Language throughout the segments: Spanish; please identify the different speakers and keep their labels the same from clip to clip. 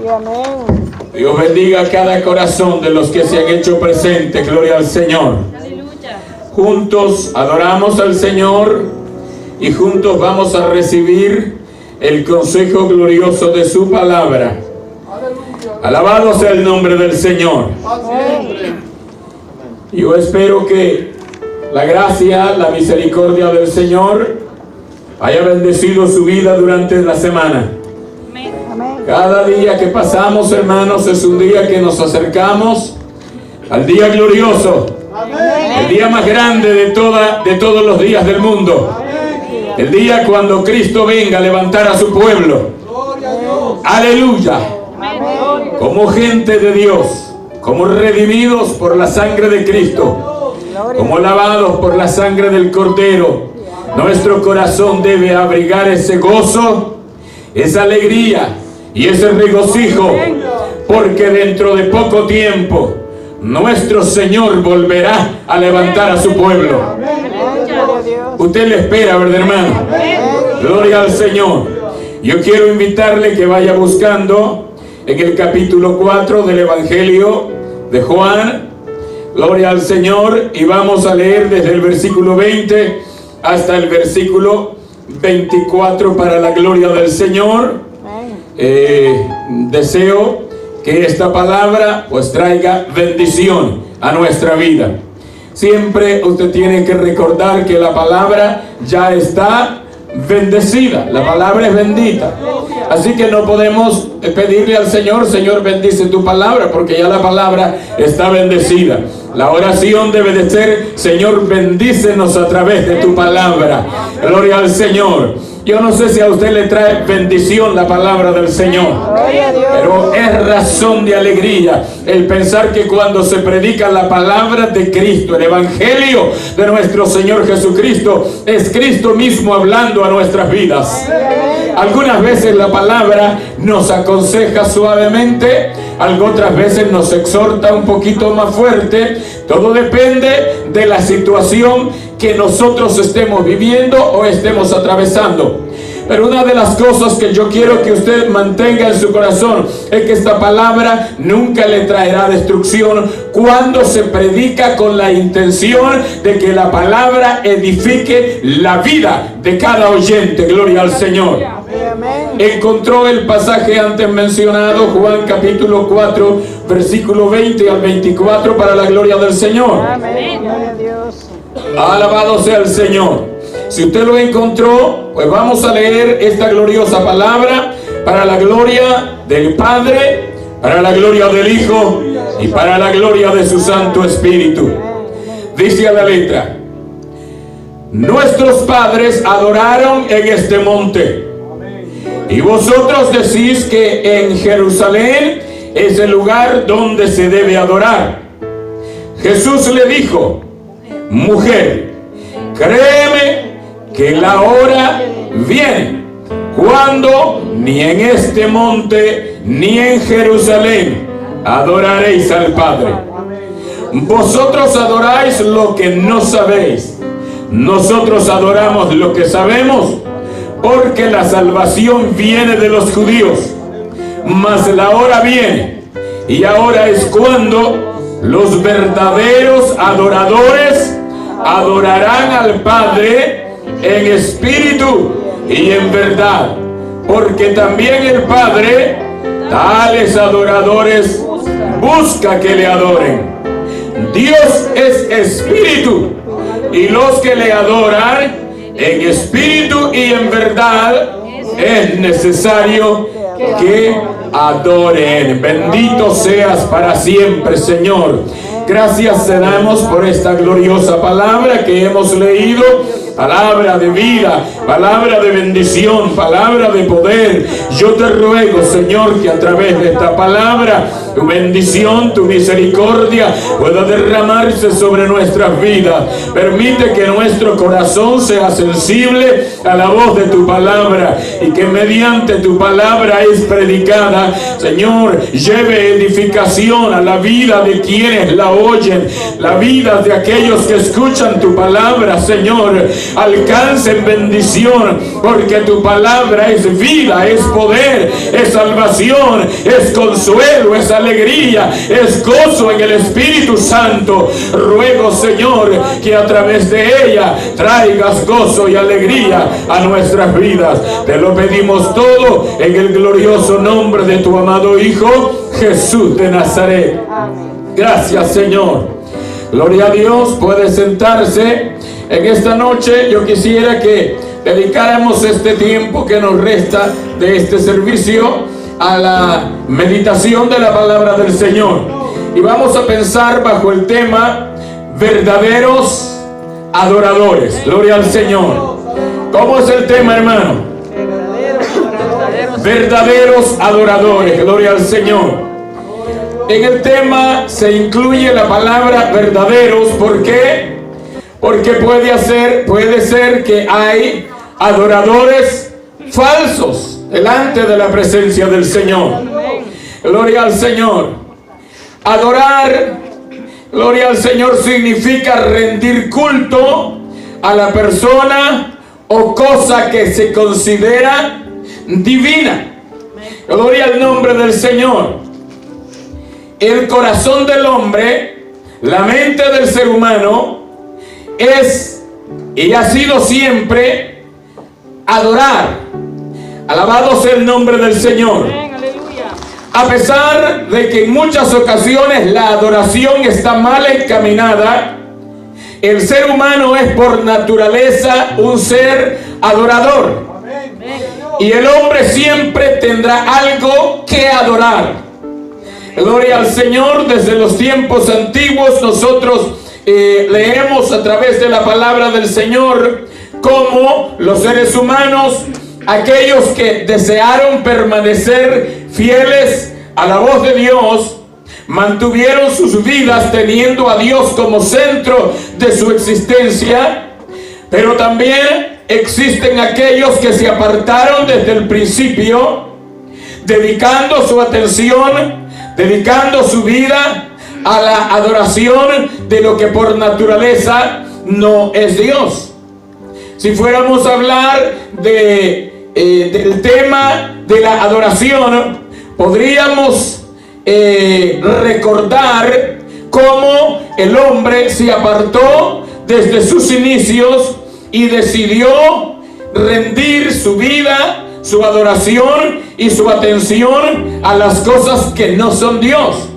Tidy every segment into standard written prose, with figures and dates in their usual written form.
Speaker 1: Amén.
Speaker 2: Dios bendiga cada corazón de los que se han hecho presentes. Gloria al Señor.
Speaker 3: Aleluya.
Speaker 2: Juntos adoramos al Señor y juntos vamos a recibir el consejo glorioso de su palabra. Alabado sea el nombre del Señor. Yo espero que la gracia, la misericordia del Señor haya bendecido su vida durante la semana. Cada día que pasamos, hermanos, es un día que nos acercamos al día glorioso, el día más grande de todos los días del mundo, el día cuando Cristo venga a levantar a su pueblo. Aleluya. Como gente de Dios, como redimidos por la sangre de Cristo, como lavados por la sangre del Cordero, nuestro corazón debe abrigar ese gozo, esa alegría y ese regocijo, porque dentro de poco tiempo nuestro Señor volverá a levantar a su pueblo. Usted le espera, ¿verdad, hermano? Gloria al Señor. Yo quiero invitarle que vaya buscando en el capítulo 4 del Evangelio de Juan. Gloria al Señor. Y vamos a leer desde el versículo 20 hasta el versículo 24 para la gloria del Señor. Deseo que esta palabra pues traiga bendición a nuestra vida. Siempre usted tiene que recordar que la palabra ya está bendecida, la palabra es bendita. Así que no podemos pedirle al Señor: Señor, bendice tu palabra, porque ya la palabra está bendecida. La oración debe de ser: Señor, bendícenos a través de tu palabra. Gloria al Señor. Yo no sé si a usted le trae bendición la palabra del Señor, pero es razón de alegría el pensar que cuando se predica la palabra de Cristo, el Evangelio de nuestro Señor Jesucristo, es Cristo mismo hablando a nuestras vidas. Algunas veces la palabra nos aconseja suavemente, otras veces nos exhorta un poquito más fuerte. Todo depende de la situación que nosotros estemos viviendo o estemos atravesando. Pero una de las cosas que yo quiero que usted mantenga en su corazón es que esta palabra nunca le traerá destrucción cuando se predica con la intención de que la palabra edifique la vida de cada oyente. Gloria al Señor. Encontró el pasaje antes mencionado, Juan capítulo 4, versículo 20 al 24, para la gloria del Señor. Alabado sea el Señor. Si usted lo encontró, pues vamos a leer esta gloriosa palabra para la gloria del Padre, para la gloria del Hijo y para la gloria de su Santo Espíritu. Dice a la letra: nuestros padres adoraron en este monte, y vosotros decís que en Jerusalén es el lugar donde se debe adorar. Jesús le dijo: mujer, créeme que la hora viene cuando ni en este monte ni en Jerusalén adoraréis al Padre. Vosotros adoráis lo que no sabéis. Nosotros adoramos lo que sabemos, porque la salvación viene de los judíos. Mas la hora viene, y ahora es cuando los verdaderos adoradores adorarán al Padre en espíritu y en verdad, porque también el Padre tales adoradores busca que le adoren. Dios es espíritu, y los que le adoran en espíritu y en verdad es necesario que adoren. Bendito seas para siempre, Señor. Gracias te damos por esta gloriosa palabra que hemos leído. Palabra de vida, palabra de bendición, palabra de poder. Yo te ruego, Señor, que a través de esta palabra tu bendición, tu misericordia pueda derramarse sobre nuestras vidas. Permite que nuestro corazón sea sensible a la voz de tu palabra y que mediante tu palabra es predicada, Señor, lleve edificación a la vida de quienes la oyen, la vida de aquellos que escuchan tu palabra, Señor. Alcancen bendición, porque tu palabra es vida, es poder, es salvación, es consuelo, es alegría, es gozo en el Espíritu Santo. Ruego, Señor, que a través de ella traigas gozo y alegría a nuestras vidas. Te lo pedimos todo en el glorioso nombre de tu amado Hijo Jesús de Nazaret. Gracias, Señor. Gloria a Dios. Puede sentarse. En esta noche yo quisiera que dedicáramos este tiempo que nos resta de este servicio a la meditación de la palabra del Señor. Y vamos a pensar bajo el tema verdaderos adoradores. Gloria al Señor. ¿Cómo es el tema, hermano? Verdaderos adoradores. Gloria al Señor. En el tema se incluye la palabra verdaderos. ¿Por qué? Porque puede ser que hay adoradores falsos delante de la presencia del Señor. Gloria al Señor. Adorar, gloria al Señor, significa rendir culto a la persona o cosa que se considera divina. Gloria al nombre del Señor. El corazón del hombre, la mente del ser humano, es y ha sido siempre adorar. Alabado sea el nombre del Señor. A pesar de que en muchas ocasiones la adoración está mal encaminada, el ser humano es por naturaleza un ser adorador. Y el hombre siempre tendrá algo que adorar. Gloria al Señor. Desde los tiempos antiguos nosotros leemos a través de la palabra del Señor cómo los seres humanos, aquellos que desearon permanecer fieles a la voz de Dios, mantuvieron sus vidas teniendo a Dios como centro de su existencia. Pero también existen aquellos que se apartaron desde el principio, dedicando su atención, dedicando su vida a la adoración de lo que por naturaleza no es Dios. Si fuéramos a hablar del tema de la adoración, podríamos recordar cómo el hombre se apartó desde sus inicios y decidió rendir su vida, su adoración y su atención a las cosas que no son Dios.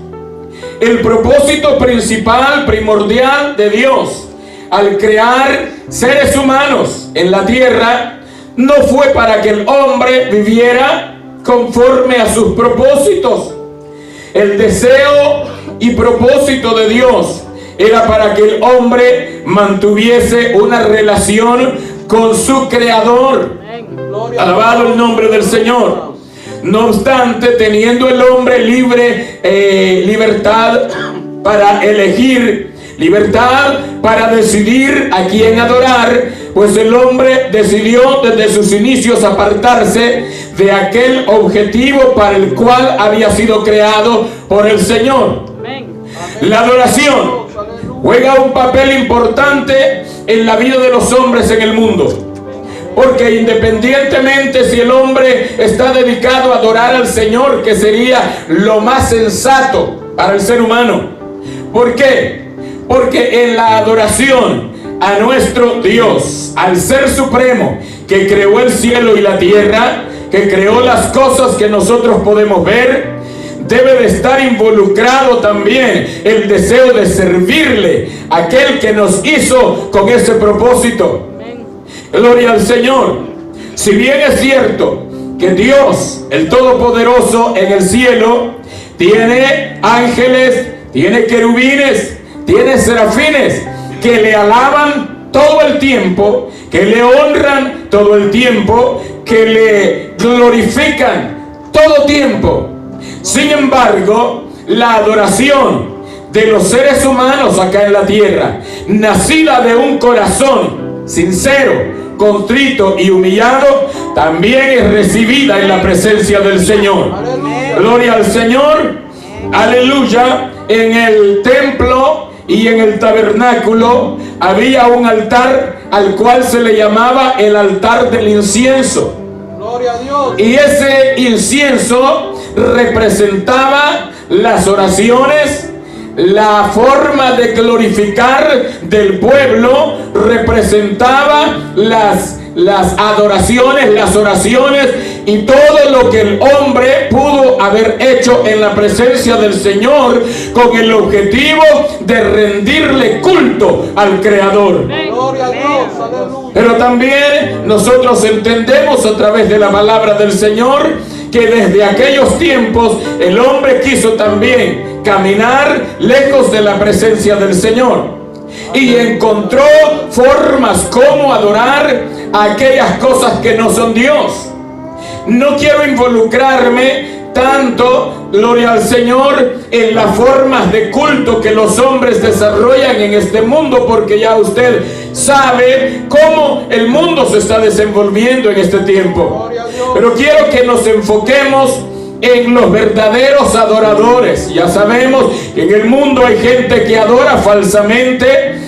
Speaker 2: El propósito principal, primordial de Dios al crear seres humanos en la tierra no fue para que el hombre viviera conforme a sus propósitos. El deseo y propósito de Dios era para que el hombre mantuviese una relación con su Creador. Alabado el nombre del Señor. No obstante, teniendo el hombre libertad para elegir, libertad para decidir a quién adorar, pues el hombre decidió desde sus inicios apartarse de aquel objetivo para el cual había sido creado por el Señor. La adoración juega un papel importante en la vida de los hombres en el mundo. Porque independientemente si el hombre está dedicado a adorar al Señor, que sería lo más sensato para el ser humano. ¿Por qué? Porque en la adoración a nuestro Dios, al Ser Supremo, que creó el cielo y la tierra, que creó las cosas que nosotros podemos ver, debe de estar involucrado también el deseo de servirle a aquel que nos hizo con ese propósito. Gloria al Señor. Si bien es cierto que Dios, el Todopoderoso, en el cielo tiene ángeles, tiene querubines, tiene serafines que le alaban todo el tiempo, que le honran todo el tiempo, que le glorifican todo tiempo. Sin embargo, la adoración de los seres humanos acá en la tierra, nacida de un corazón sincero, contrito y humillado, también es recibida en la presencia del Señor. Gloria al Señor, aleluya. En el templo y en el tabernáculo había un altar al cual se le llamaba el altar del incienso.
Speaker 1: Gloria a Dios.
Speaker 2: Y ese incienso representaba las oraciones, la forma de glorificar del pueblo, representaba las adoraciones, las oraciones y todo lo que el hombre pudo haber hecho en la presencia del Señor con el objetivo de rendirle culto al Creador.
Speaker 1: Gloria a Dios. Aleluya.
Speaker 2: Pero también nosotros entendemos a través de la palabra del Señor que desde aquellos tiempos el hombre quiso también caminar lejos de la presencia del Señor y encontró formas como adorar a aquellas cosas que no son Dios. No quiero involucrarme tanto, gloria al Señor, en las formas de culto que los hombres desarrollan en este mundo, porque ya usted sabe cómo el mundo se está desenvolviendo en este tiempo. Pero quiero que nos enfoquemos en los verdaderos adoradores. Ya sabemos que en el mundo hay gente que adora falsamente.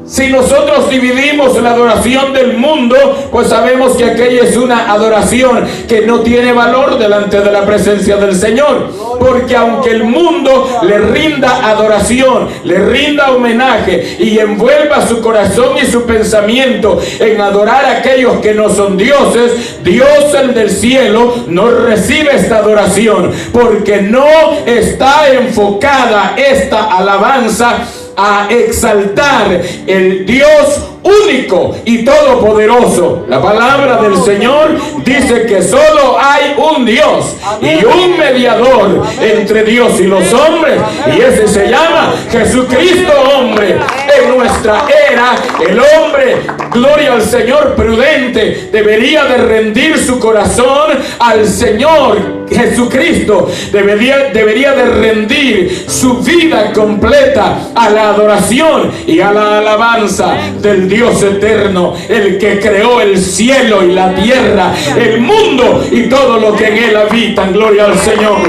Speaker 2: Si nosotros dividimos la adoración del mundo, pues sabemos que aquella es una adoración que no tiene valor delante de la presencia del Señor. Porque aunque el mundo le rinda adoración, le rinda homenaje y envuelva su corazón y su pensamiento en adorar a aquellos que no son dioses, Dios, el del cielo, no recibe esta adoración, porque no está enfocada esta alabanza a exaltar el Dios único y todopoderoso. La palabra del Señor dice que solo hay un Dios y un mediador entre Dios y los hombres, y ese se llama Jesucristo hombre. En nuestra era, el hombre, gloria al Señor, prudente, debería de rendir su corazón al Señor Jesucristo. Debería de rendir su vida completa a la adoración y a la alabanza del Dios eterno, el que creó el cielo y la tierra, el mundo y todo lo que en él habitan. Gloria al Señor.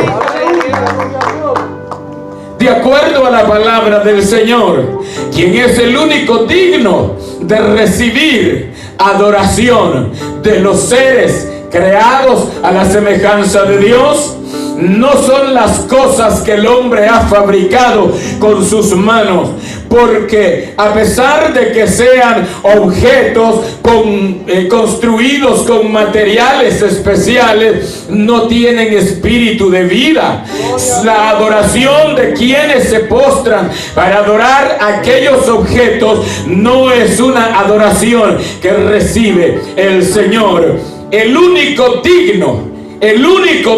Speaker 2: De acuerdo a la palabra del Señor, quien es el único digno de recibir adoración de los seres creados a la semejanza de Dios, no son las cosas que el hombre ha fabricado con sus manos, porque a pesar de que sean objetos construidos con materiales especiales, no tienen espíritu de vida. La adoración de quienes se postran para adorar aquellos objetos no es una adoración que recibe el Señor. El único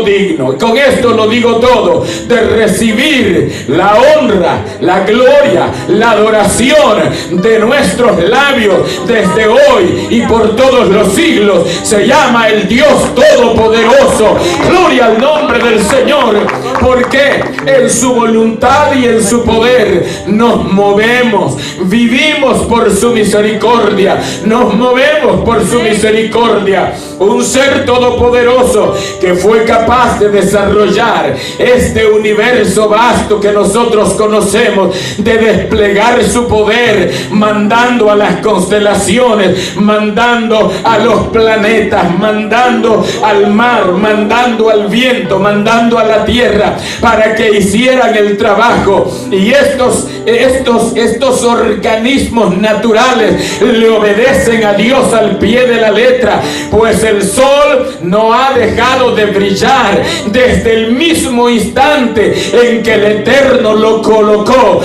Speaker 2: digno, con esto lo digo todo, de recibir la honra, la gloria, la adoración de nuestros labios desde hoy y por todos los siglos, se llama el Dios Todopoderoso. Gloria al nombre del Señor, porque en su voluntad y en su poder nos movemos, vivimos por su misericordia, nos movemos por su misericordia. Un ser todopoderoso que fue capaz de desarrollar este universo vasto que nosotros conocemos, de desplegar su poder, mandando a las constelaciones, mandando a los planetas, mandando al mar, mandando al viento, mandando a la tierra para que hicieran el trabajo. Y estos organismos naturales le obedecen a Dios al pie de la letra, pues el sol no ha dejado de brillar desde el mismo instante en que el Eterno lo colocó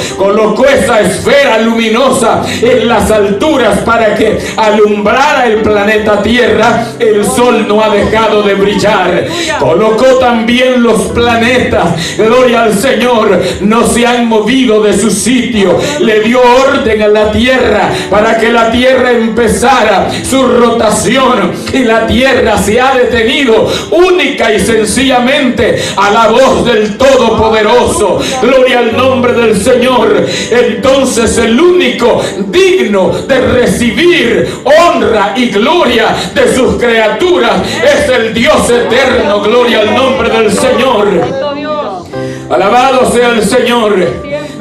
Speaker 2: esa esfera luminosa en las alturas para que alumbrara el planeta Tierra. El sol no ha dejado de brillar. Colocó también los planetas, gloria al Señor, no se han movido de su sitio. sitio, le dio orden a la tierra para que la tierra empezara su rotación, y la tierra se ha detenido única y sencillamente a la voz del Todopoderoso. Gloria al nombre del Señor. Entonces el único digno de recibir honra y gloria de sus criaturas es el Dios eterno. Gloria al nombre del Señor. Alabado sea el Señor.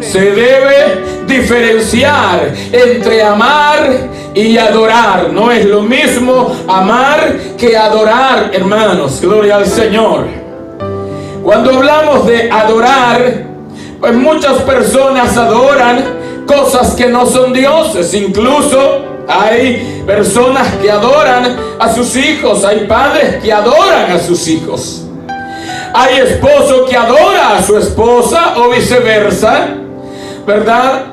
Speaker 2: Se debe diferenciar entre amar y adorar. No es lo mismo amar que adorar, hermanos. Gloria al Señor. Cuando hablamos de adorar, pues muchas personas adoran cosas que no son dioses. Incluso hay personas que adoran a sus hijos, hay padres que adoran a sus hijos, hay esposo que adora a su esposa o viceversa, ¿verdad?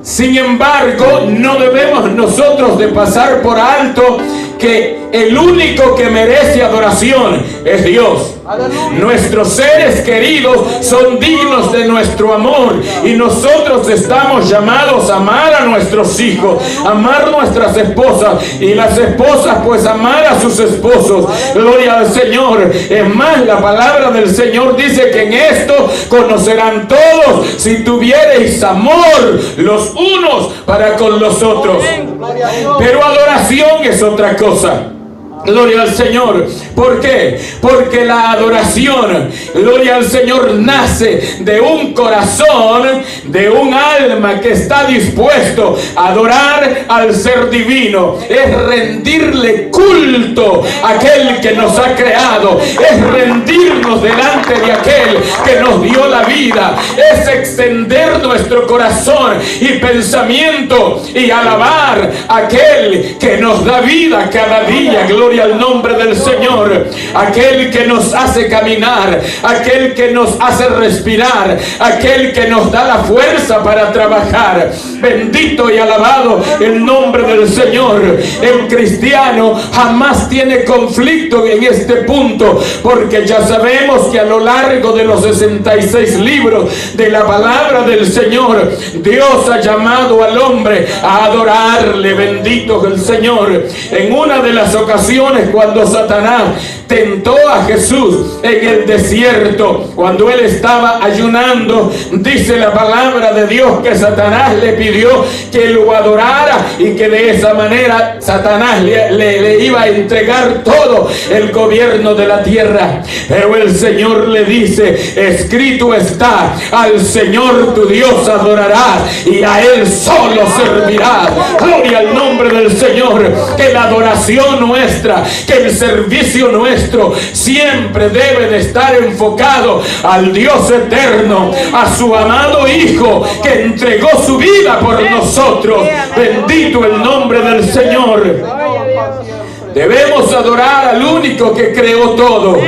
Speaker 2: Sin embargo, no debemos nosotros de pasar por alto que el único que merece adoración es Dios. Aleluya. Nuestros seres queridos son dignos de nuestro amor, y nosotros estamos llamados a amar a nuestros hijos, amar nuestras esposas, y las esposas pues amar a sus esposos. Gloria al Señor. Es más, la palabra del Señor dice que en esto conocerán todos si tuviereis amor los unos para con los otros. Pero adoración es otra cosa. Gloria al Señor. ¿Por qué? Porque la adoración, gloria al Señor, nace de un corazón, de un alma que está dispuesto a adorar al ser divino. Es rendirle culto a aquel que nos ha creado. Es rendirnos delante de aquel que nos dio la vida. Es extender nuestro corazón y pensamiento y alabar a aquel que nos da vida cada día. Gloria al nombre del Señor. Aquel que nos hace caminar, aquel que nos hace respirar, aquel que nos da la fuerza para trabajar. Bendito y alabado el nombre del Señor. El cristiano jamás tiene conflicto en este punto, porque ya sabemos que a lo largo de los 66 libros de la palabra del Señor, Dios ha llamado al hombre a adorarle. Bendito el Señor. En una de las ocasiones, cuando Satanás tentó a Jesús en el desierto, cuando él estaba ayunando, dice la palabra de Dios que Satanás le pidió que lo adorara, y que de esa manera Satanás le iba a entregar todo el gobierno de la tierra. Pero el Señor le dice: escrito está, al Señor tu Dios adorarás y a Él solo servirás. Gloria al nombre del Señor. Que la adoración nuestra, que el servicio nuestro siempre debe de estar enfocado al Dios eterno, a su amado Hijo que entregó su vida por nosotros. Bendito el nombre del Señor. Debemos adorar al único que creó todo.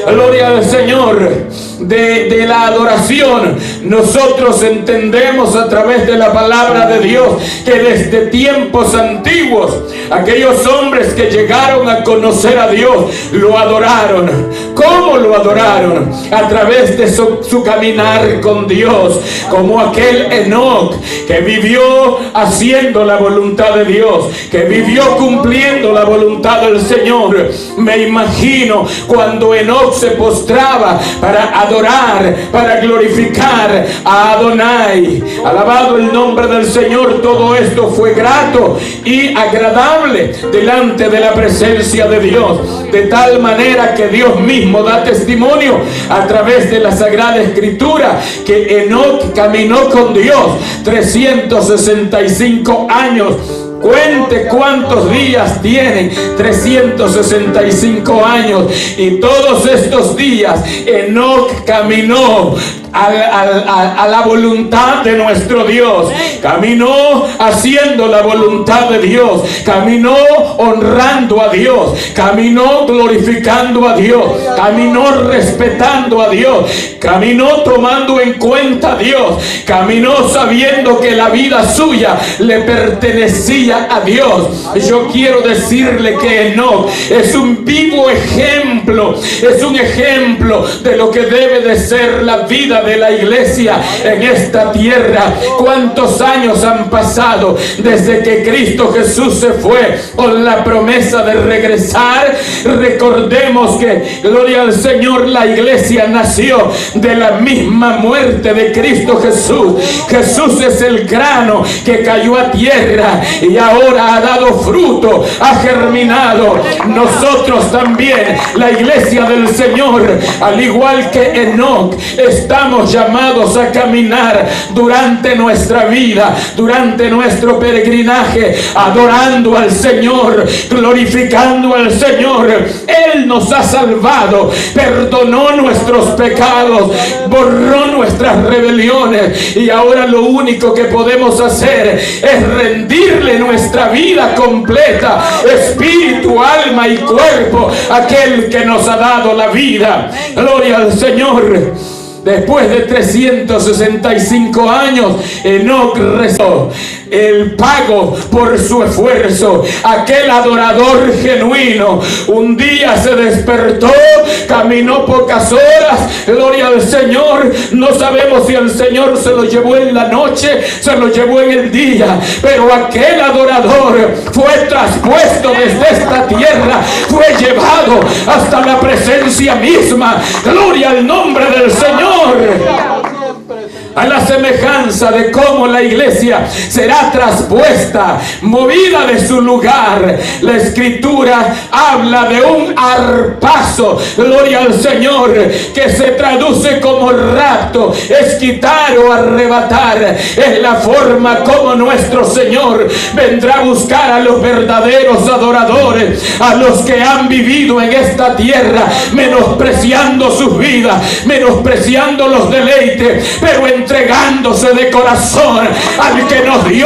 Speaker 2: Gloria al Señor. De la adoración nosotros entendemos a través de la palabra de Dios que desde tiempos antiguos aquellos hombres que llegaron a conocer a Dios lo adoraron. ¿Cómo lo adoraron? A través de su caminar con Dios, como aquel Enoc que vivió haciendo la voluntad de Dios, que vivió cumpliendo la voluntad del Señor. Me imagino cuando Enoc se postraba para adorar, para glorificar a Adonai. Alabado el nombre del Señor. Todo esto fue grato y agradable delante de la presencia de Dios, de tal manera que Dios mismo da testimonio a través de la Sagrada Escritura que Enoc caminó con Dios 365 años. Cuente cuántos días tienen, 365 años, y todos estos días Enoc caminó a la voluntad de nuestro Dios, caminó haciendo la voluntad de Dios, caminó honrando a Dios, caminó glorificando a Dios, caminó respetando a Dios, caminó tomando en cuenta a Dios, caminó sabiendo que la vida suya le pertenecía a Dios. Yo quiero decirle que Enoc es un vivo ejemplo, es un ejemplo de lo que debe de ser la vida vida de la iglesia en esta tierra. ¿Cuántos años han pasado desde que Cristo Jesús se fue con la promesa de regresar? Recordemos que, gloria al Señor, la iglesia nació de la misma muerte de Cristo Jesús. Jesús es el grano que cayó a tierra y ahora ha dado fruto, ha germinado. Nosotros también, la iglesia del Señor, al igual que Enoc, estamos llamados a caminar durante nuestra vida, durante nuestro peregrinaje, adorando al Señor, glorificando al Señor. Él nos ha salvado, perdonó nuestros pecados, borró nuestras rebeliones, y ahora lo único que podemos hacer es rendirle nuestra vida completa, espíritu, alma y cuerpo, a aquel que nos ha dado la vida. Gloria al Señor. Después de 365 años, Enoc recibió el pago por su esfuerzo. Aquel adorador genuino un día se despertó, caminó pocas horas, gloria al Señor. No sabemos si el Señor se lo llevó en la noche, se lo llevó en el día, pero aquel adorador fue traspuesto desde esta tierra, fue llevado hasta la presencia misma. Gloria al nombre del Señor. A la semejanza de cómo la iglesia será traspuesta, movida de su lugar, la escritura habla de un arpazo, gloria al Señor, que se traduce como rapto, es quitar o arrebatar. Es la forma como nuestro Señor vendrá a buscar a los verdaderos adoradores, a los que han vivido en esta tierra menospreciando sus vidas, menospreciando los deleites, pero entregándose de corazón al que nos dio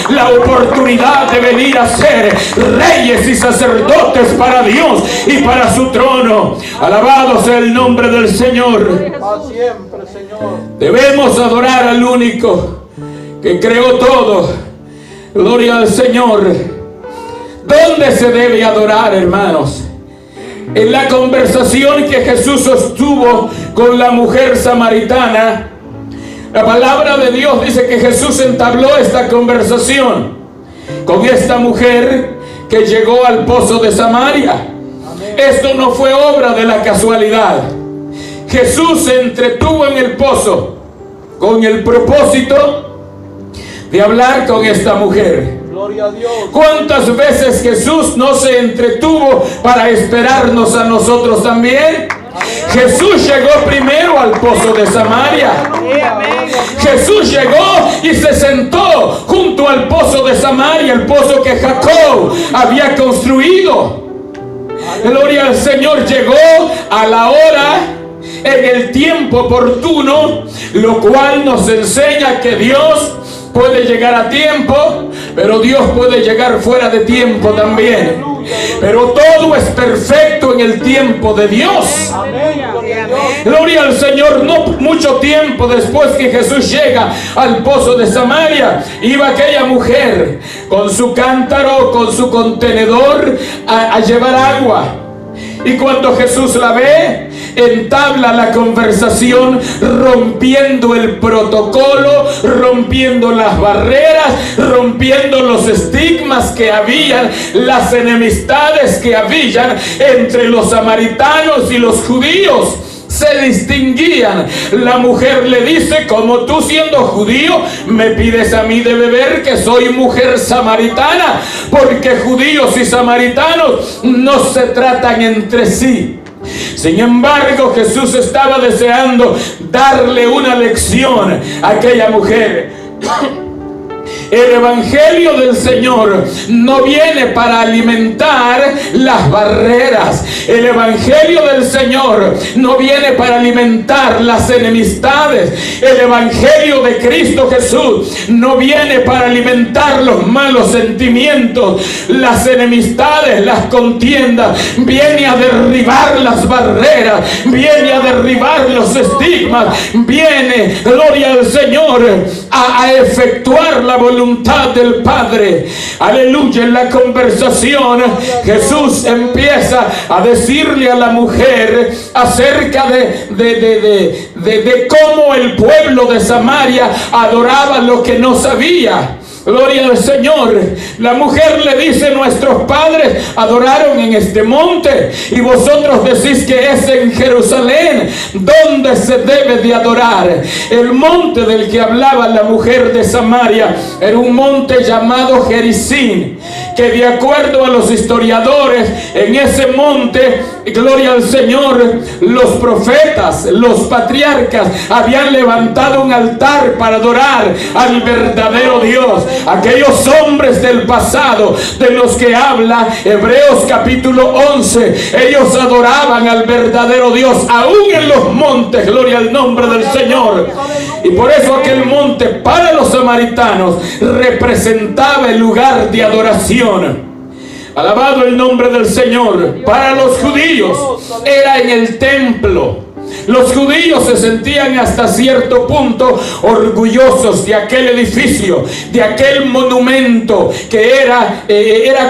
Speaker 2: la oportunidad de venir a ser reyes y sacerdotes para Dios y para su trono. Alabado sea el nombre del Señor.
Speaker 1: Siempre, Señor.
Speaker 2: Debemos adorar al único que creó todo. Gloria al Señor. ¿Dónde se debe adorar, hermanos? En la conversación que Jesús sostuvo con la mujer samaritana, la palabra de Dios dice que Jesús entabló esta conversación con esta mujer que llegó al pozo de Samaria. Amén. Esto no fue obra de la casualidad. Jesús se entretuvo en el pozo con el propósito de hablar con esta mujer.
Speaker 1: Gloria a Dios.
Speaker 2: ¿Cuántas veces Jesús no se entretuvo para esperarnos a nosotros también? Jesús llegó primero al pozo de Samaria. Jesús llegó y se sentó junto al pozo de Samaria, el pozo que Jacob había construido. Gloria al Señor. Llegó a la hora, en el tiempo oportuno, lo cual nos enseña que Dios puede llegar a tiempo, pero Dios puede llegar fuera de tiempo también. Pero todo es perfecto en el tiempo de Dios. Gloria al Señor. No mucho tiempo después que Jesús llega al pozo de Samaria, iba aquella mujer con su cántaro, con su contenedor a llevar agua. Y cuando Jesús la ve, entabla la conversación, rompiendo el protocolo, rompiendo las barreras, rompiendo los estigmas que habían, las enemistades que habían entre los samaritanos y los judíos. Se distinguían. La mujer le dice: como tú, siendo judío, me pides a mí de beber, que soy mujer samaritana, porque judíos y samaritanos no se tratan entre sí. Sin embargo, Jesús estaba deseando darle una lección a aquella mujer. El evangelio del Señor no viene para alimentar las barreras. El evangelio del Señor no viene para alimentar las enemistades. El evangelio de Cristo Jesús no viene para alimentar los malos sentimientos, las enemistades, las contiendas. Viene a derribar las barreras, viene a derribar los estigmas. Viene, gloria al Señor, a efectuar la voluntad del Padre. Aleluya. En la conversación Jesús empieza a decirle a la mujer acerca de cómo el pueblo de Samaria adoraba lo que no sabía. Gloria al Señor. La mujer le dice: nuestros padres adoraron en este monte y vosotros decís que es en Jerusalén donde se debe de adorar. El monte del que hablaba la mujer de Samaria era un monte llamado Gerizim, que de acuerdo a los historiadores, en ese monte, gloria al Señor, los profetas, los patriarcas habían levantado un altar para adorar al verdadero Dios. Aquellos hombres del pasado de los que habla Hebreos capítulo 11, ellos adoraban al verdadero Dios aún en los montes. Gloria al nombre del Señor. Y por eso aquel monte para los samaritanos representaba el lugar de adoración. Alabado el nombre del Señor. Para los judíos era en el templo. Los judíos se sentían hasta cierto punto orgullosos de aquel edificio, de aquel monumento que era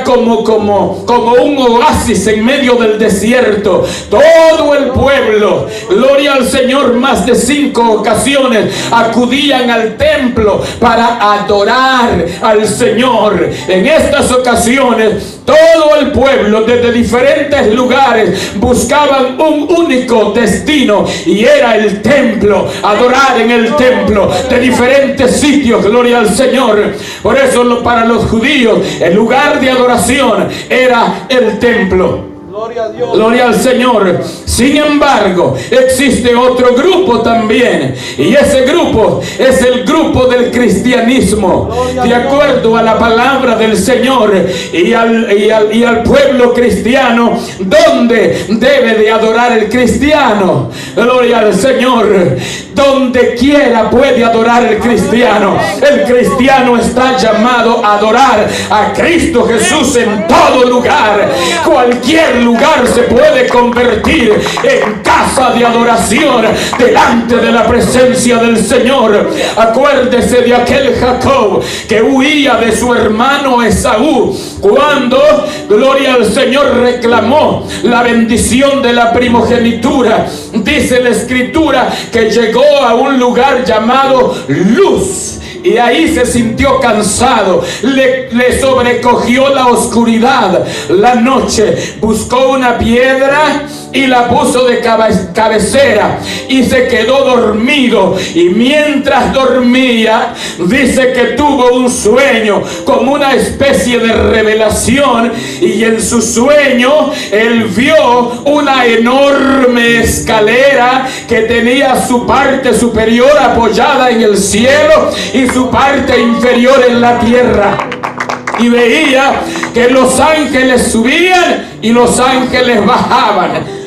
Speaker 2: como un oasis en medio del desierto. Todo el pueblo, gloria al Señor, más de 5 ocasiones acudían al templo para adorar al Señor. En estas ocasiones todo el pueblo desde diferentes lugares buscaban un único destino, y era el templo, adorar en el templo de diferentes sitios. Gloria al Señor. Por eso para los judíos el lugar de adoración era el templo.
Speaker 1: Gloria a Dios.
Speaker 2: Gloria al Señor. Sin embargo, existe otro grupo también, y ese grupo es el grupo del cristianismo. De acuerdo a la palabra del Señor y al pueblo cristiano, ¿dónde debe de adorar el cristiano? Gloria al Señor. Donde quiera puede adorar el cristiano. El cristiano está llamado a adorar a Cristo Jesús en todo lugar. Cualquier lugar se puede convertir en casa de adoración delante de la presencia del Señor. Acuérdese de aquel Jacob que huía de su hermano Esaú cuando, gloria al Señor, reclamó la bendición de la primogenitura. Dice la Escritura que llegó a un lugar llamado Luz, y ahí se sintió cansado, le sobrecogió la oscuridad, la noche. Buscó una piedra y la puso de cabecera y se quedó dormido. Y mientras dormía, dice que tuvo un sueño, como una especie de revelación, y en su sueño él vio una enorme escalera que tenía su parte superior apoyada en el cielo y su parte inferior en la tierra. Y veía que los ángeles subían y los ángeles bajaban.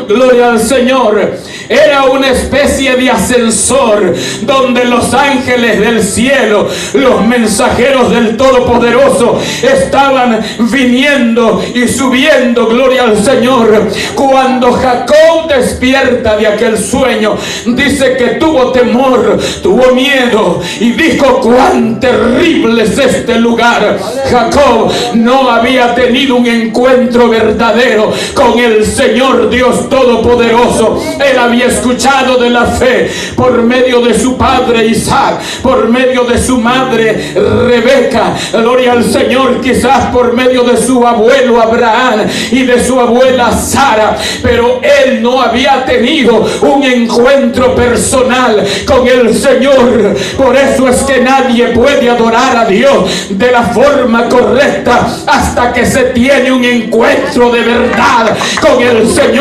Speaker 2: Gloria al Señor. Era una especie de ascensor donde los ángeles del cielo, los mensajeros del Todopoderoso, estaban viniendo y subiendo. Gloria al Señor. Cuando Jacob despierta de aquel sueño, dice que tuvo temor, tuvo miedo y dijo: cuán terrible es este lugar. Jacob no había tenido un encuentro verdadero con el Señor Dios Todopoderoso. Él había escuchado de la fe por medio de su padre Isaac, por medio de su madre Rebeca, gloria al Señor, quizás por medio de su abuelo Abraham y de su abuela Sara, pero él no había tenido un encuentro personal con el Señor. Por eso es que nadie puede adorar a Dios de la forma correcta hasta que se tiene un encuentro de verdad con el Señor,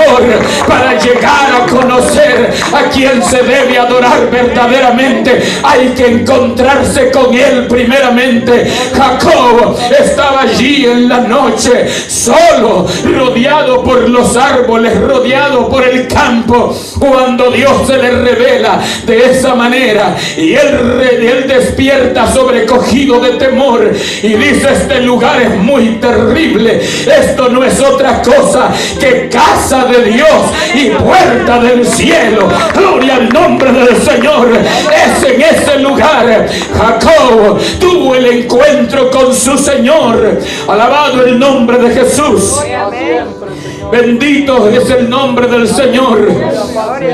Speaker 2: para llegar a conocer a quien se debe adorar verdaderamente. Hay que encontrarse con Él primeramente. Jacob estaba allí en la noche, solo, rodeado por los árboles, rodeado por el campo, cuando Dios se le revela de esa manera, y él despierta sobrecogido de temor y dice: este lugar es muy terrible, esto no es otra cosa que casa de Dios y puerta del cielo. Gloria al nombre del Señor. Es en ese lugar Jacob tuvo el encuentro con su Señor. Alabado el nombre de Jesús. Bendito es el nombre del Señor.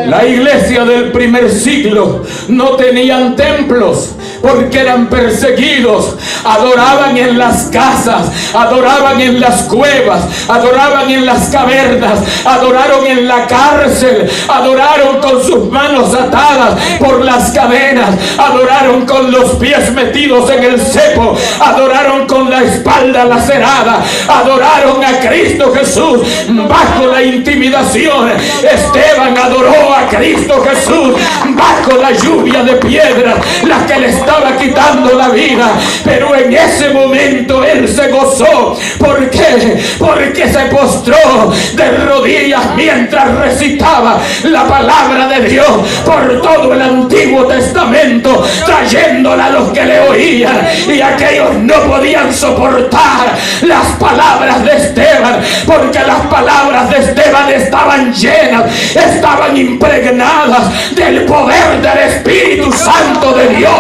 Speaker 2: La iglesia del primer siglo no tenían templos porque eran perseguidos. Adoraban en las casas, adoraban en las cuevas, adoraban en las cavernas, adoraron en la cárcel, adoraron con sus manos atadas por las cadenas, adoraron con los pies metidos en el cepo, adoraron con la espalda lacerada, adoraron a Cristo Jesús bajo la intimidación. Esteban adoró a Cristo Jesús bajo la lluvia de piedras, la que le estaba quitando la vida, pero en ese momento él se gozó. ¿Por qué? Porque se postró de rodillas mientras recitaba la palabra de Dios por todo el Antiguo Testamento, trayéndola a los que le oían, y aquellos no podían soportar las palabras de Esteban, porque las palabras de Esteban estaban llenas, estaban impregnadas del poder del Espíritu Santo de Dios.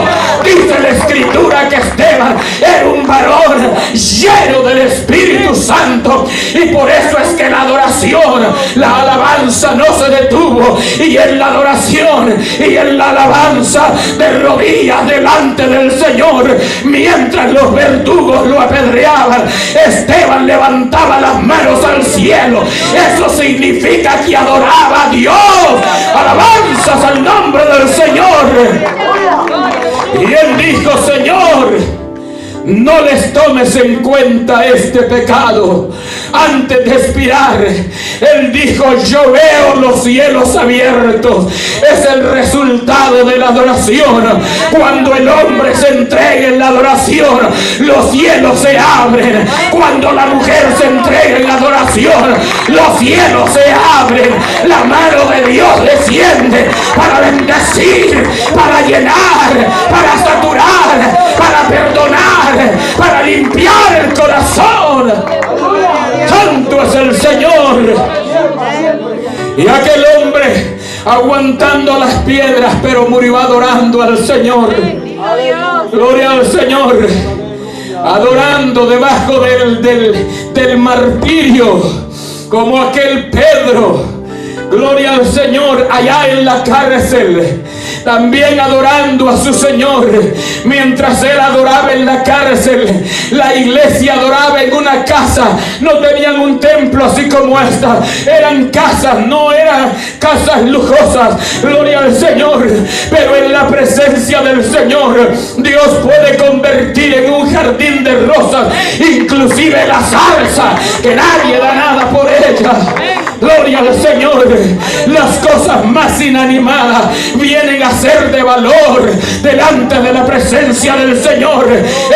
Speaker 2: Dice la Escritura que Esteban era un varón lleno del Espíritu Santo, y por eso es que la adoración, la alabanza no se detuvo, y en la adoración y en la alabanza de rodillas delante del Señor, mientras los verdugos lo apedreaban, Esteban levantaba las manos al cielo. Eso significa que adoraba a Dios. Alabanzas al nombre del Señor. Y él dijo: Señor, no les tomes en cuenta este pecado. Antes de expirar, él dijo: yo veo los cielos abiertos. Es el resultado de la adoración. Cuando el hombre se entrega en la adoración, los cielos se abren. Cuando la mujer se entrega en la adoración, los cielos se abren. La mano de Dios desciende para bendecir, para llenar, para saturar, para perdonar, para limpiar el corazón. Santo es el Señor. Y aquel hombre, aguantando las piedras, pero murió adorando al Señor. Gloria al Señor. Adorando debajo del martirio, como aquel Pedro. Gloria al Señor, allá en la cárcel, también adorando a su Señor. Mientras él adoraba en la cárcel, la iglesia adoraba en una casa. No tenían un templo así como esta, eran casas, no eran casas lujosas. Gloria al Señor. Pero en la presencia del Señor, Dios puede convertir en un jardín de rosas, inclusive la zarza, que nadie da nada por ella. Gloria al Señor. Las cosas más inanimadas vienen a ser de valor delante de la presencia del Señor,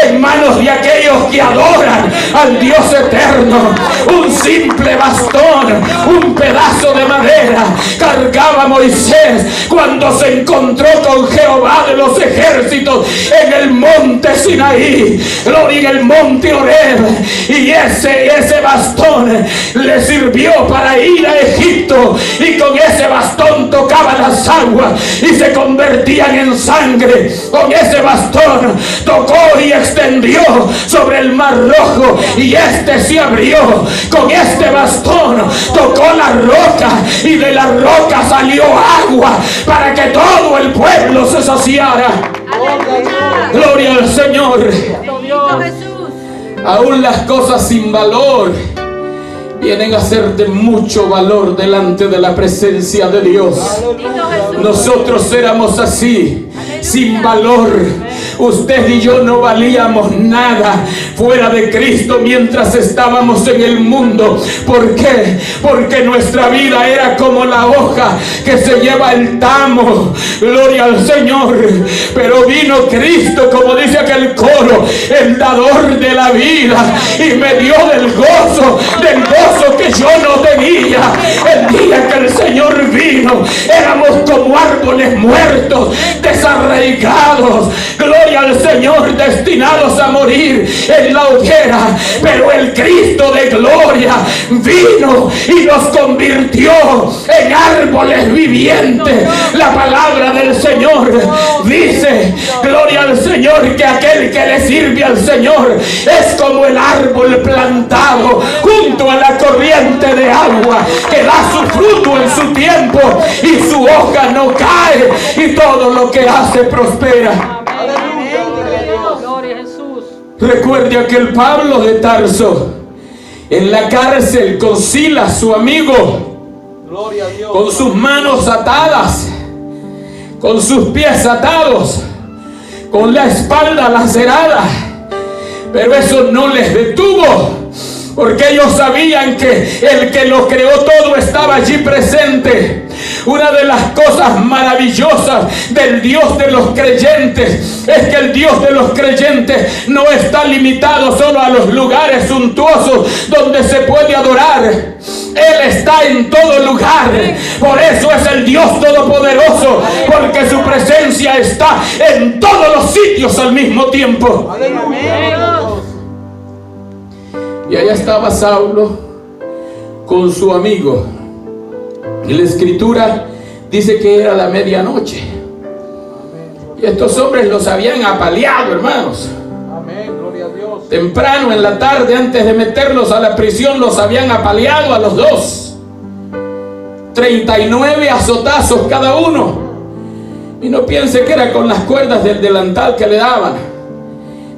Speaker 2: en manos de aquellos que adoran al Dios eterno. Un simple bastón, un pedazo de madera cargaba Moisés cuando se encontró con Jehová de los ejércitos en el monte Sinaí, gloria, en el monte Horeb. Y ese bastón le sirvió para ir a Egipto, y con ese bastón tocaba las aguas y se convertían en sangre. Con ese bastón tocó y extendió sobre el mar Rojo, y este se abrió. Con este bastón tocó la roca, y de la roca salió agua para que todo el pueblo se saciara. Gloria al Señor. Aún las cosas sin valor vienen a ser de mucho valor delante de la presencia de Dios. Nosotros éramos así, sin valor. Usted y yo no valíamos nada fuera de Cristo mientras estábamos en el mundo. ¿Por qué? Porque nuestra vida era como la hoja que se lleva el tamo. Gloria al Señor. Pero vino Cristo, como dice aquel coro, el dador de la vida, y me dio del gozo que yo no tenía. El día que el Señor vino, éramos como árboles árboles muertos, desarraigados, gloria al Señor, destinados a morir en la hoguera. Pero el Cristo de gloria vino y nos convirtió en árboles vivientes. La palabra del Señor dice, gloria al Señor, que aquel que le sirve al Señor es como el árbol plantado junto a la corriente de agua, que da su fruto en su tiempo y su hoja no cae, y todo lo que hace prospera.
Speaker 3: Gloria a Jesús.
Speaker 2: Recuerde aquel Pablo de Tarso en la cárcel con Silas, su amigo,
Speaker 1: Gloria a Dios.
Speaker 2: con sus manos atadas, con sus pies atados, con la espalda lacerada. Pero eso no les detuvo, porque ellos sabían que el que lo creó todo estaba allí presente. Una de las cosas maravillosas del Dios de los creyentes es que el Dios de los creyentes no está limitado solo a los lugares suntuosos donde se puede adorar. Él está en todo lugar. Por eso es el Dios todopoderoso, porque su presencia está en todos los sitios al mismo tiempo.
Speaker 1: Aleluya.
Speaker 2: Y allá estaba Saulo con su amigo. Y la escritura dice que era la medianoche. Y estos hombres los habían apaleado, hermanos.
Speaker 1: Amén. Gloria a Dios.
Speaker 2: Temprano en la tarde, antes de meterlos a la prisión, los habían apaleado a los dos. 39 azotazos cada uno. Y no piense que era con las cuerdas del delantal que le daban.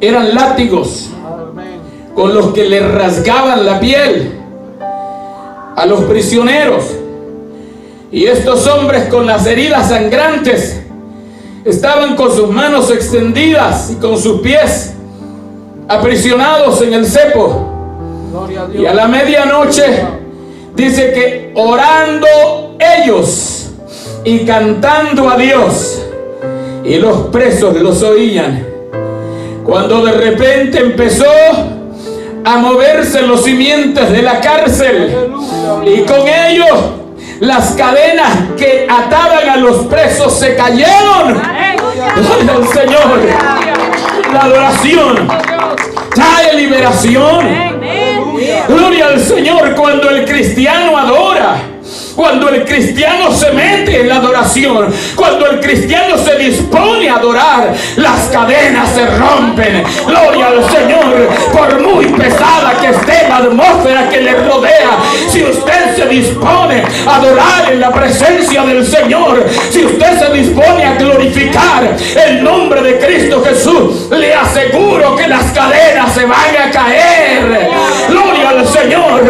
Speaker 2: Eran látigos
Speaker 1: Amén.
Speaker 2: con los que le rasgaban la piel a los prisioneros. Y estos hombres, con las heridas sangrantes, estaban con sus manos extendidas y con sus pies aprisionados en el cepo.
Speaker 1: Gloria a Dios.
Speaker 2: Y a la medianoche dice que orando ellos y cantando a Dios, y los presos los oían, cuando de repente empezó a moverse los cimientos de la cárcel, y con ellos las cadenas que ataban a los presos se cayeron. Gloria al Señor. La adoración trae liberación. Gloria al Señor. Cuando el cristiano adora, cuando el cristiano se mete en la adoración, cuando el cristiano se dispone a adorar, las cadenas se rompen. Gloria al Señor. Por muy pesada que esté la atmósfera que le rodea, si usted se dispone a adorar en la presencia del Señor, si usted se dispone a glorificar el nombre de Cristo Jesús, le aseguro que las cadenas se van a caer. Gloria al Señor.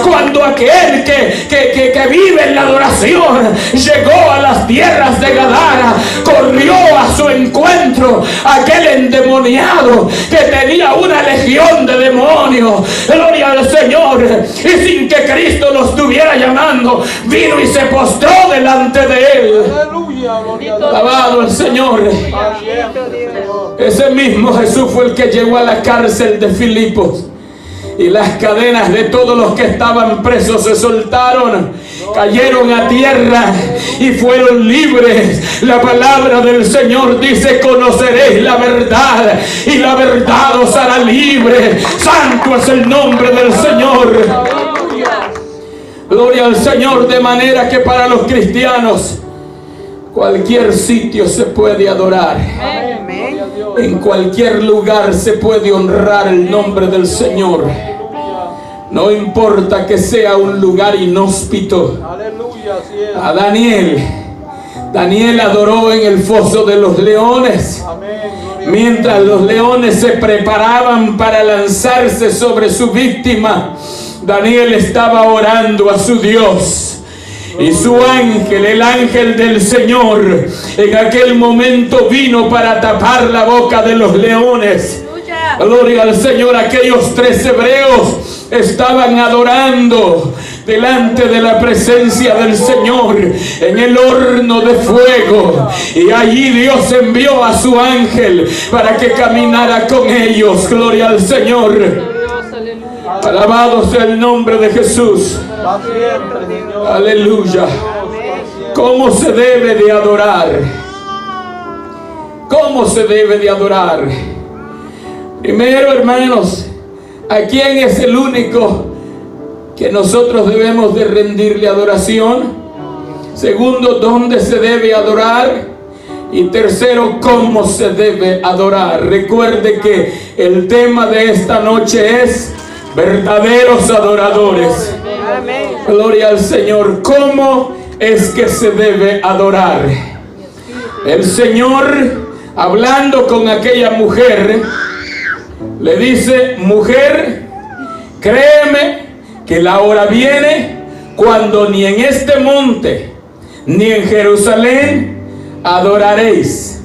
Speaker 2: Cuando aquel que vive en la adoración llegó a las tierras de Gadara, corrió a su encuentro aquel endemoniado que tenía una legión de demonios. Gloria al Señor. Y sin que Cristo lo estuviera llamando, vino y se postró delante de él.
Speaker 1: Aleluya. Gloria a Dios.
Speaker 2: Alabado el Señor.
Speaker 1: Para siempre, Señor.
Speaker 2: Ese mismo Jesús fue el que llegó a la cárcel de Filipos, y las cadenas de todos los que estaban presos se soltaron, cayeron a tierra y fueron libres. La palabra del Señor dice: conoceréis la verdad y la verdad os hará libre. Santo es el nombre del Señor. Gloria al Señor. De manera que para los cristianos cualquier sitio se puede adorar.
Speaker 1: Amén. Gloria a Dios.
Speaker 2: En cualquier lugar se puede honrar el nombre del Señor. No importa que sea un lugar inhóspito.
Speaker 1: Aleluya. Así es.
Speaker 2: A Daniel adoró en el foso de los leones.
Speaker 1: Amén. Gloria a
Speaker 2: Mientras los leones se preparaban para lanzarse sobre su víctima, Daniel estaba orando a su Dios. Y su ángel, el ángel del Señor, en aquel momento vino para tapar la boca de los leones. Gloria al Señor. Aquellos 3 hebreos estaban adorando delante de la presencia del Señor en el horno de fuego, y allí Dios envió a su ángel para que caminara con ellos. Gloria al Señor. Alabado sea el nombre de Jesús.
Speaker 1: Para siempre, Señor.
Speaker 2: Aleluya. ¿Cómo se debe de adorar? ¿Cómo se debe de adorar? Primero, hermanos, ¿a quién es el único que nosotros debemos de rendirle adoración? Segundo, ¿dónde se debe adorar? Y tercero, ¿cómo se debe adorar? Recuerde que el tema de esta noche es verdaderos adoradores.
Speaker 3: Amén.
Speaker 2: Gloria al Señor. ¿Cómo es que se debe adorar? El Señor, hablando con aquella mujer, le dice: mujer, créeme que la hora viene cuando ni en este monte ni en Jerusalén adoraréis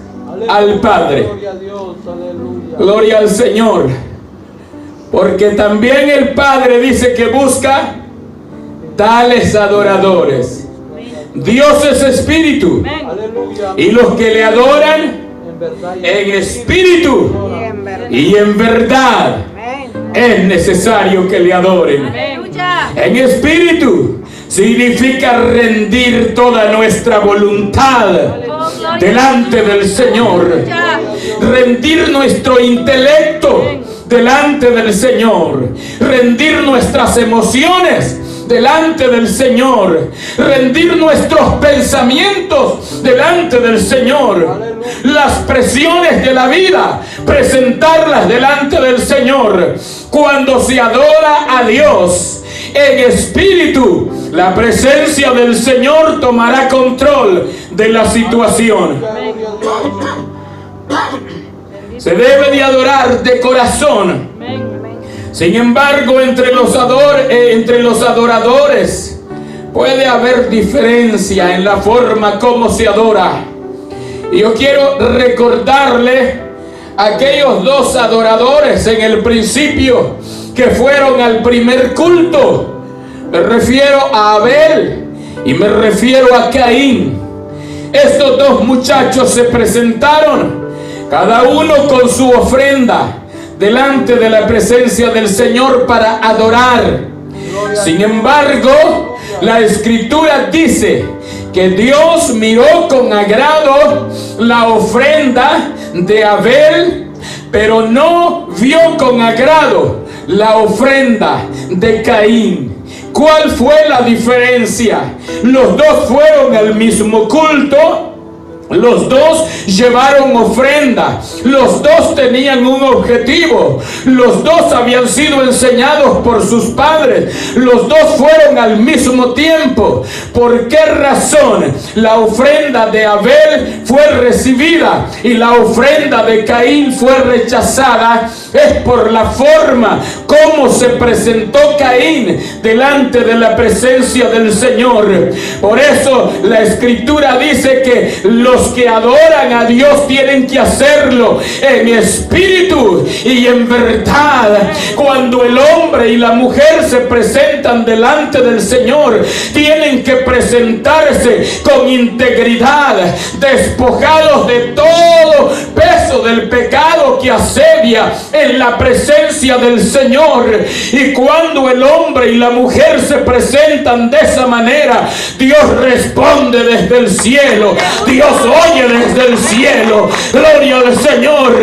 Speaker 2: al Padre.
Speaker 1: Gloria a Dios, aleluya.
Speaker 2: Gloria al Señor. Porque también el Padre dice que busca tales adoradores. Dios es espíritu,
Speaker 1: Aleluya.
Speaker 2: y los que le adoran
Speaker 1: En verdad y
Speaker 2: en espíritu
Speaker 3: Y en verdad.
Speaker 2: y en verdad
Speaker 3: Amén.
Speaker 2: es necesario que le adoren.
Speaker 3: Aleluya.
Speaker 2: En espíritu significa rendir toda nuestra voluntad delante del Señor, rendir nuestro intelecto delante del Señor, rendir nuestras emociones delante del Señor, rendir nuestros pensamientos delante del Señor, las presiones de la vida, presentarlas delante del Señor. Cuando se adora a Dios en espíritu, la presencia del Señor tomará control de la situación.
Speaker 1: gloria a Dios.
Speaker 2: Se debe de adorar de corazón. Sin embargo, entre los adoradores puede haber diferencia en la forma como se adora. Y yo quiero recordarle a aquellos dos adoradores en el principio que fueron al primer culto. Me refiero a Abel y me refiero a Caín. Estos dos muchachos se presentaron, cada uno con su ofrenda, delante de la presencia del Señor para adorar. Sin embargo, la Escritura dice que Dios miró con agrado la ofrenda de Abel, pero no vio con agrado la ofrenda de Caín. ¿Cuál fue la diferencia? Los dos fueron al mismo culto. Los dos llevaron ofrenda, los dos tenían un objetivo, los dos habían sido enseñados por sus padres, los dos fueron al mismo tiempo. ¿Por qué razón la ofrenda de Abel fue recibida y la ofrenda de Caín fue rechazada? Es por la forma como se presentó Caín delante de la presencia del Señor. Por eso la Escritura dice que los que adoran a Dios tienen que hacerlo en espíritu y en verdad. Cuando el hombre y la mujer se presentan delante del Señor, tienen que presentarse con integridad, despojados de todo peso del pecado que asedia en la presencia del Señor. Y cuando el hombre y la mujer se presentan de esa manera, Dios responde desde el cielo, Dios oye desde el cielo. Gloria al Señor.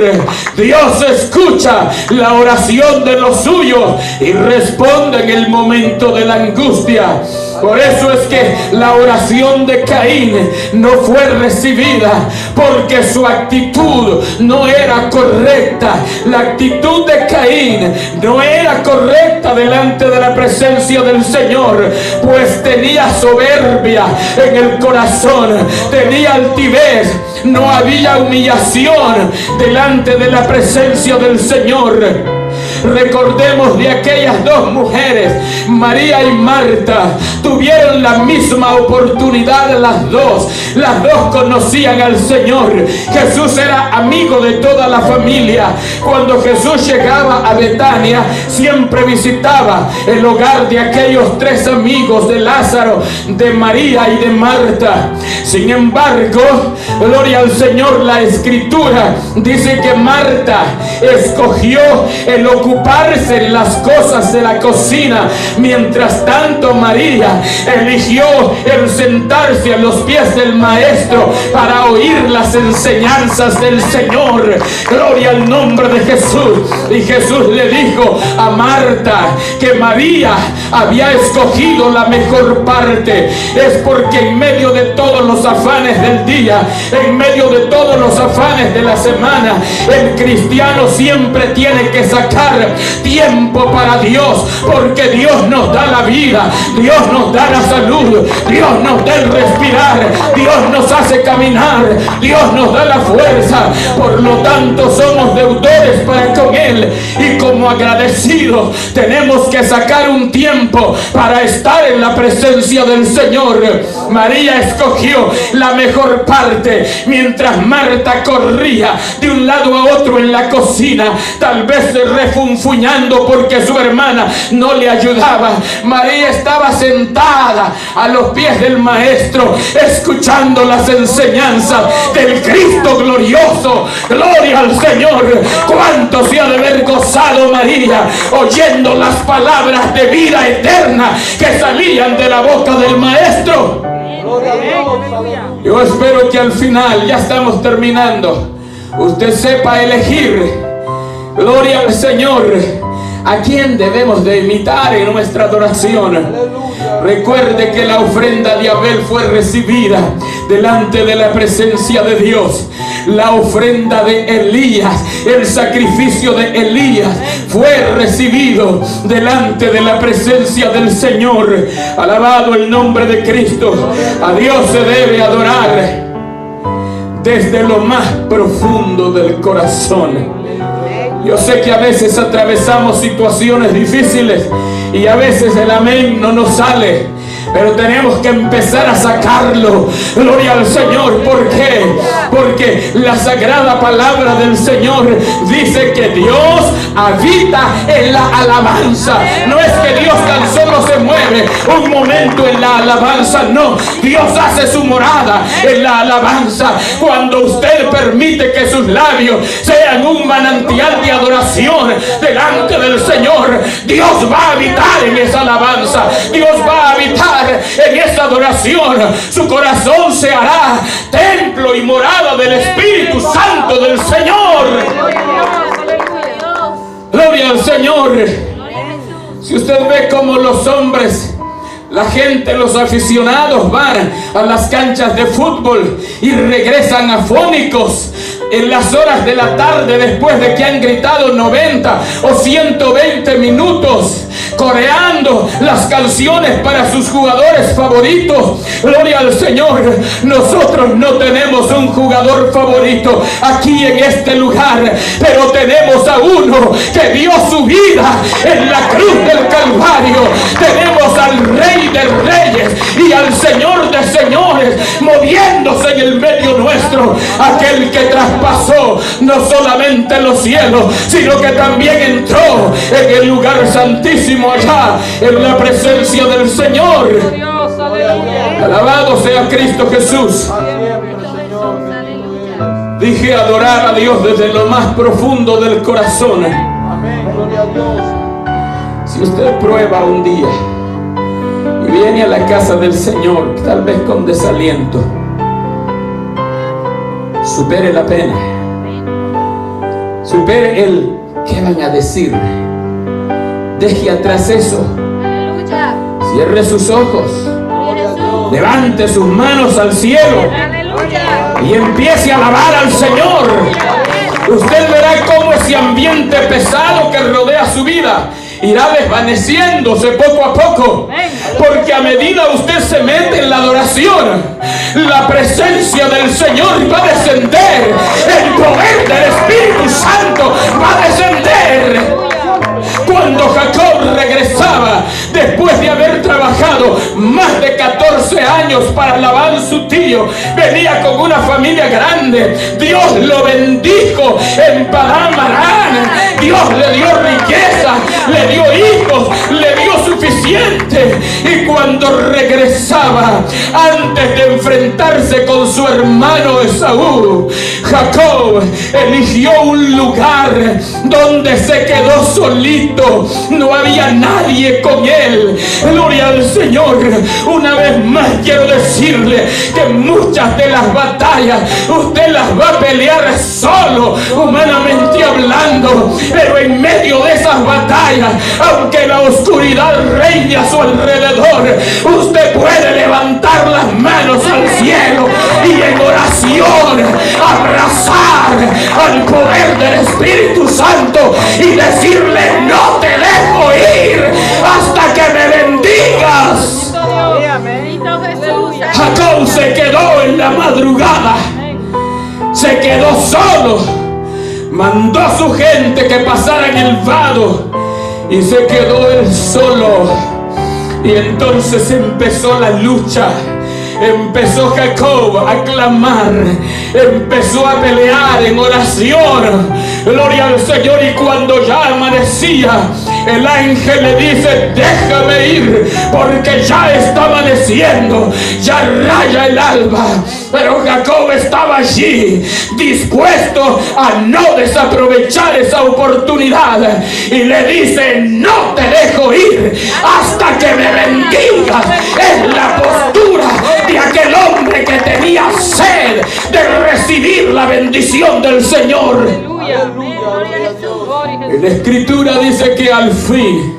Speaker 2: Dios escucha la oración de los suyos y responde en el momento de la angustia. Por eso es que la oración de Caín no fue recibida, porque su actitud no era correcta. La actitud de Caín no era correcta delante de la presencia del Señor, pues tenía soberbia en el corazón, tenía altivez, no había humillación delante de la presencia del Señor. Recordemos de aquellas dos mujeres, María y Marta, tuvieron la misma oportunidad las dos conocían al Señor. Jesús era amigo de toda la familia. Cuando Jesús llegaba a Betania, siempre visitaba el hogar de aquellos tres amigos, de Lázaro, de María y de Marta. Sin embargo, gloria al Señor, la Escritura dice que Marta escogió el oculto ocuparse en las cosas de la cocina. Mientras tanto, María eligió el sentarse a los pies del maestro para oír las enseñanzas del Señor. Gloria al nombre de Jesús. Y Jesús le dijo a Marta que María había escogido la mejor parte. Es porque en medio de todos los afanes del día, en medio de todos los afanes de la semana, el cristiano siempre tiene que sacar tiempo para Dios, porque Dios nos da la vida, Dios nos da la salud, Dios nos da el respirar, Dios nos hace caminar, Dios nos da la fuerza. Por lo tanto, somos deudores para con Él, y como agradecidos tenemos que sacar un tiempo para estar en la presencia del Señor. María escogió la mejor parte, mientras Marta corría de un lado a otro en la cocina, tal vez refunfuñando porque su hermana no le ayudaba. María estaba sentada a los pies del maestro, escuchando las enseñanzas del Cristo glorioso. Gloria al Señor. Cuánto se ha de haber gozado María oyendo las palabras de vida eterna que salían de la boca del maestro.
Speaker 1: Gloria a Dios. Aleluya.
Speaker 2: Yo espero que al final, ya estamos terminando, usted sepa elegir, gloria al Señor, a quién debemos de imitar en nuestra adoración.
Speaker 1: Aleluya.
Speaker 2: Recuerde que la ofrenda de Abel fue recibida delante de la presencia de Dios. La ofrenda de Elías, el sacrificio de Elías fue recibido delante de la presencia del Señor. Alabado el nombre de Cristo. A Dios se debe adorar desde lo más profundo del corazón. Yo sé que a veces atravesamos situaciones difíciles y a veces el amén no nos sale, pero tenemos que empezar a sacarlo. Gloria al Señor. ¿Por qué? Porque la sagrada palabra del Señor dice que Dios habita en la alabanza. No es que Dios tan solo se mueve un momento en la alabanza, no. Dios hace su morada en la alabanza. Cuando usted permite que sus labios sean un manantial de adoración delante del Señor, Dios va a habitar en esa alabanza. Dios va a habitar en esa adoración. Su corazón se hará templo y morada del Espíritu Santo del Señor. Gloria al Señor. Si usted ve cómo los hombres, la gente, los aficionados van a las canchas de fútbol y regresan afónicos en las horas de la tarde después de que han gritado 90 o 120 minutos coreando las canciones para sus jugadores favoritos. Gloria al Señor. Nosotros no tenemos un jugador favorito aquí en este lugar, pero tenemos a uno que dio su vida en la cruz del Calvario. Tenemos al Rey de Reyes y al Señor de Señores moviéndose en el medio nuestro, aquel que traspasó no solamente los cielos, sino que también entró en el lugar santísimo allá en la presencia del Señor. Alabado sea Cristo Jesús. Dije adorar a Dios desde lo más profundo del corazón.
Speaker 1: Amén. Gloria a Dios.
Speaker 2: Si usted prueba un día y viene a la casa del Señor, tal vez con desaliento, supere la pena, supere el ¿qué van a decir? Deje atrás eso.
Speaker 3: Aleluya.
Speaker 2: Cierre sus ojos,
Speaker 1: Gloria a Dios.
Speaker 2: levante sus manos al cielo
Speaker 3: Aleluya.
Speaker 2: y empiece a alabar al Señor. Usted verá cómo ese ambiente pesado que rodea su vida irá desvaneciéndose poco a poco, porque a medida usted se mete en la adoración, la presencia del Señor va a descender, el poder del Espíritu Santo va a descender. Cuando Jacob regresaba después de haber trabajado más de 14 años para Labán su tío, venía con una familia grande. Dios lo bendijo en Padán Aram. Dios le dio riqueza, le dio hijos, le dio suficiente. Y cuando regresaba, antes de enfrentarse con su hermano Esaú, Jacob eligió un lugar donde se quedó solito. No había nadie con él. Gloria al Señor. Una vez más quiero decirle que muchas de las batallas usted las va a pelear solo, humanamente hablando. Pero en medio de esas batallas, aunque la oscuridad reine a su alrededor, usted puede levantar las manos al cielo y en oración abrazar al poder del Espíritu Santo y decirle: no te dejo ir hasta que me bendigas.
Speaker 3: Bendito Jesús.
Speaker 2: Jacob se quedó en la madrugada, se quedó solo, mandó a su gente que pasara en el vado y se quedó él solo. Y entonces empezó la lucha. Empezó Jacob a clamar, empezó a pelear en oración. Gloria al Señor. Y cuando ya amanecía, el ángel le dice: déjame ir, porque ya está amaneciendo, ya raya el alba. Pero Jacob estaba allí, dispuesto a no desaprovechar esa oportunidad, y le dice: no te dejo ir hasta que me bendigas. Es la postura de aquel hombre que tenía sed de recibir la bendición del Señor. En la Escritura dice que al fin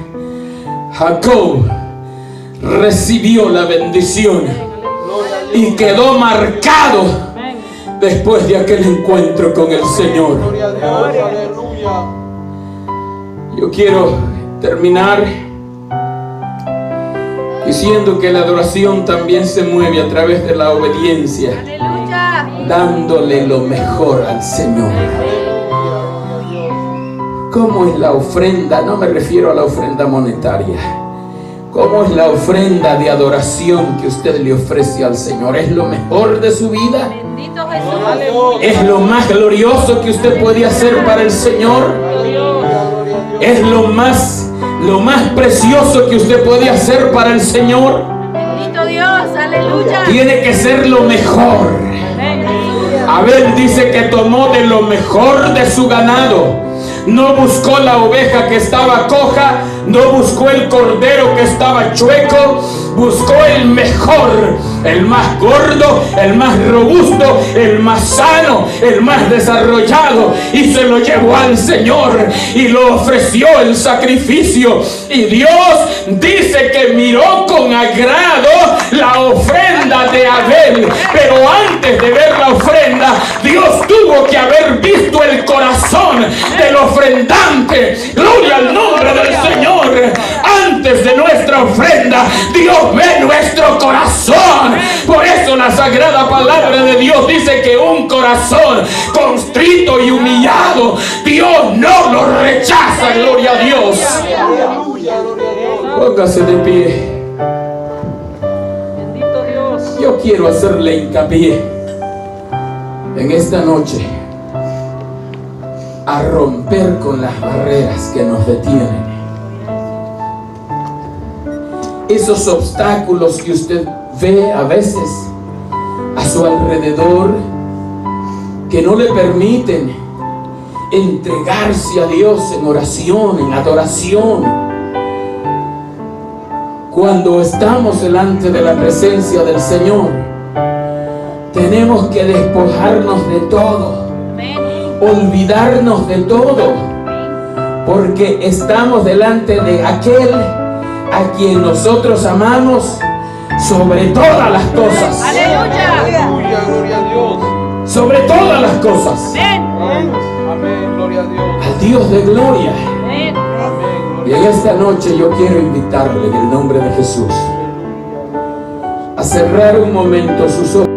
Speaker 2: Jacob recibió la bendición y quedó marcado después de aquel encuentro con el Señor.
Speaker 1: Gloria a Dios, aleluya.
Speaker 2: Yo quiero terminar diciendo que la adoración también se mueve a través de la obediencia,
Speaker 3: Aleluya.
Speaker 2: dándole lo mejor al Señor. ¿Cómo es la ofrenda? No me refiero a la ofrenda monetaria. ¿Cómo es la ofrenda de adoración que usted le ofrece al Señor? ¿Es lo mejor de su vida?
Speaker 3: Bendito
Speaker 1: Gloria
Speaker 3: Jesús.
Speaker 1: a Dios.
Speaker 2: ¿Es lo más glorioso que usted puede hacer para el Señor?
Speaker 1: Aleluya, gloria a Dios.
Speaker 2: ¿Es lo más precioso que usted puede hacer para el Señor?
Speaker 3: Bendito Dios. Aleluya.
Speaker 2: Tiene que ser lo mejor. Abel dice que tomó de lo mejor de su ganado. No buscó la oveja que estaba coja, no buscó el cordero que estaba chueco, buscó el mejor, el más gordo, el más robusto, el más sano, el más desarrollado, y se lo llevó al Señor y lo ofreció el sacrificio. Y Dios dice que miró con agrado la ofrenda de Abel, pero antes de ver la ofrenda, Dios tuvo que haber visto el corazón del ofrendante. Gloria al nombre del Señor. Antes de nuestra ofrenda, Dios ve nuestro corazón. Por eso la sagrada palabra de Dios dice que un corazón contrito y humillado, Dios no lo rechaza. Gloria a Dios.
Speaker 1: Aleluya, gloria a Dios.
Speaker 2: Póngase de pie.
Speaker 4: Bendito Dios.
Speaker 2: Yo quiero hacerle hincapié en esta noche a romper con las barreras que nos detienen. Esos obstáculos que usted ve a veces a su alrededor, que no le permiten entregarse a Dios en oración, en adoración. Cuando estamos delante de la presencia del Señor, tenemos que despojarnos de todo, olvidarnos de todo, porque estamos delante de aquel a quien nosotros amamos sobre todas las cosas.
Speaker 3: Aleluya.
Speaker 1: Aleluya, gloria a Dios.
Speaker 2: Sobre todas las cosas.
Speaker 3: Amén.
Speaker 1: Amén, gloria a Dios.
Speaker 2: Al Dios de gloria.
Speaker 3: Amén.
Speaker 1: Amén,
Speaker 2: Y
Speaker 1: gloria
Speaker 2: en esta noche yo quiero invitarle en el nombre de Jesús a cerrar un momento sus ojos.